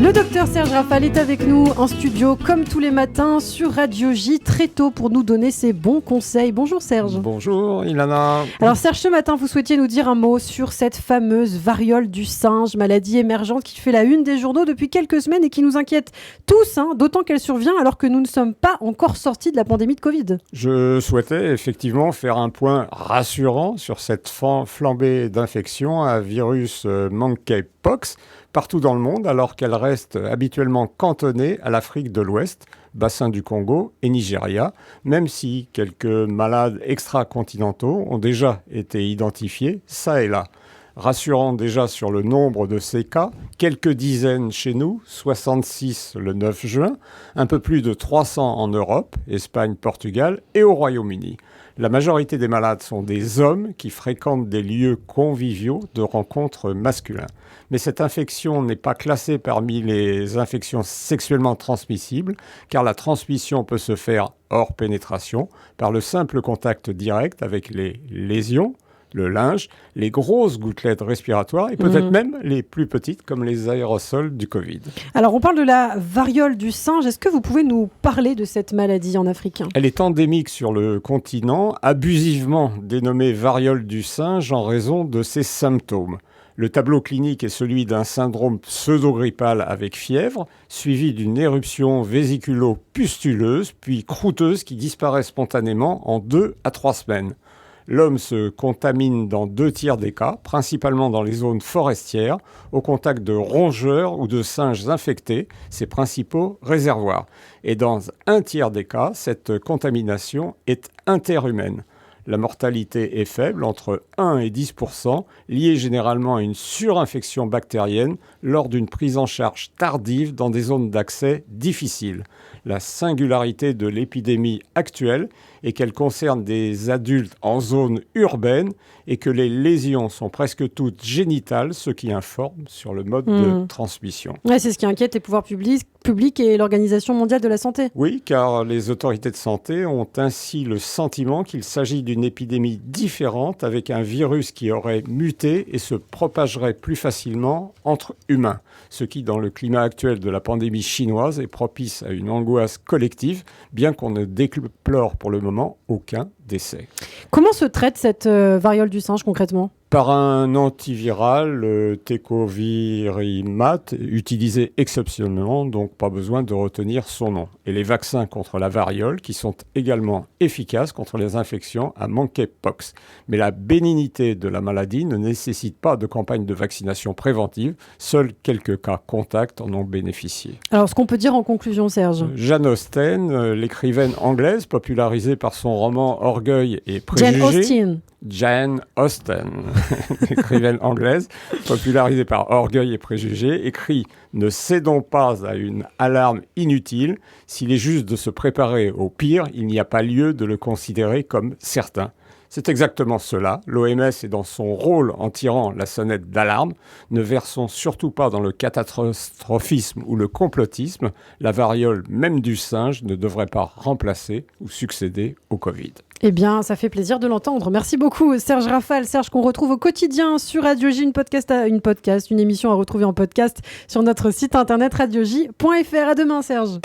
Le docteur Serge Rafal est avec nous en studio, comme tous les matins, sur Radio J, très tôt pour nous donner ses bons conseils. Bonjour Serge. Bonjour Ilana. Alors Serge, ce matin, vous souhaitiez nous dire un mot sur cette fameuse variole du singe, maladie émergente qui fait la une des journaux depuis quelques semaines et qui nous inquiète tous, d'autant qu'elle survient alors que nous ne sommes pas encore sortis de la pandémie de Covid. Je souhaitais effectivement faire un point rassurant sur cette flambée d'infection à virus monkeypox partout dans le monde, alors qu'elle reste habituellement cantonnée à l'Afrique de l'Ouest, bassin du Congo et Nigeria, même si quelques malades extra-continentaux ont déjà été identifiés, ça et là. Rassurant déjà sur le nombre de ces cas, quelques dizaines chez nous, 66 le 9 juin, un peu plus de 300 en Europe, Espagne, Portugal et au Royaume-Uni. La majorité des malades sont des hommes qui fréquentent des lieux conviviaux de rencontres masculins. Mais cette infection n'est pas classée parmi les infections sexuellement transmissibles, car la transmission peut se faire hors pénétration, par le simple contact direct avec les lésions, le linge, les grosses gouttelettes respiratoires et peut-être même les plus petites comme les aérosols du Covid. Alors on parle de la variole du singe, est-ce que vous pouvez nous parler de cette maladie en africain ? Elle est endémique sur le continent, abusivement dénommée variole du singe en raison de ses symptômes. Le tableau clinique est celui d'un syndrome pseudo-grippal avec fièvre, suivi d'une éruption vésiculo-pustuleuse puis croûteuse qui disparaît spontanément en 2 à 3 semaines. L'homme se contamine dans 2 tiers des cas, principalement dans les zones forestières, au contact de rongeurs ou de singes infectés, ses principaux réservoirs. Et dans 1 tiers des cas, cette contamination est interhumaine. La mortalité est faible, entre 1 et 10%, liée généralement à une surinfection bactérienne lors d'une prise en charge tardive dans des zones d'accès difficiles. La singularité de l'épidémie actuelle est qu'elle concerne des adultes en zone urbaine et que les lésions sont presque toutes génitales, ce qui informe sur le mode de transmission. Ouais, c'est ce qui inquiète les pouvoirs publics et l'Organisation mondiale de la santé. Oui, car les autorités de santé ont ainsi le sentiment qu'il s'agit d'une épidémie différente avec un virus qui aurait muté et se propagerait plus facilement entre humains. Ce qui, dans le climat actuel de la pandémie chinoise, est propice à une angoisse collective, bien qu'on ne déplore pour le moment aucun décès. Comment se traite cette variole du singe concrètement ? Par un antiviral, le Tecovirimat, utilisé exceptionnellement, donc pas besoin de retenir son nom. Et les vaccins contre la variole, qui sont également efficaces contre les infections à monkeypox. Mais la bénignité de la maladie ne nécessite pas de campagne de vaccination préventive. Seuls quelques cas contacts en ont bénéficié. Alors, ce qu'on peut dire en conclusion, Serge ? Jane Austen, l'écrivaine anglaise, popularisée par son roman Orgueil et préjugés. Jane Austen, l'écrivaine anglaise, popularisée par Orgueil et préjugés, écrit « Ne cédons pas à une alarme inutile. S'il est juste de se préparer au pire, il n'y a pas lieu de le considérer comme certain. » C'est exactement cela. L'OMS est dans son rôle en tirant la sonnette d'alarme. Ne versons surtout pas dans le catastrophisme ou le complotisme. La variole, même du singe, ne devrait pas remplacer ou succéder au Covid. Eh bien, ça fait plaisir de l'entendre. Merci beaucoup, Serge Rafal. Serge, qu'on retrouve au quotidien sur Radio J, une émission à retrouver en podcast sur notre site internet radioj.fr. À demain, Serge.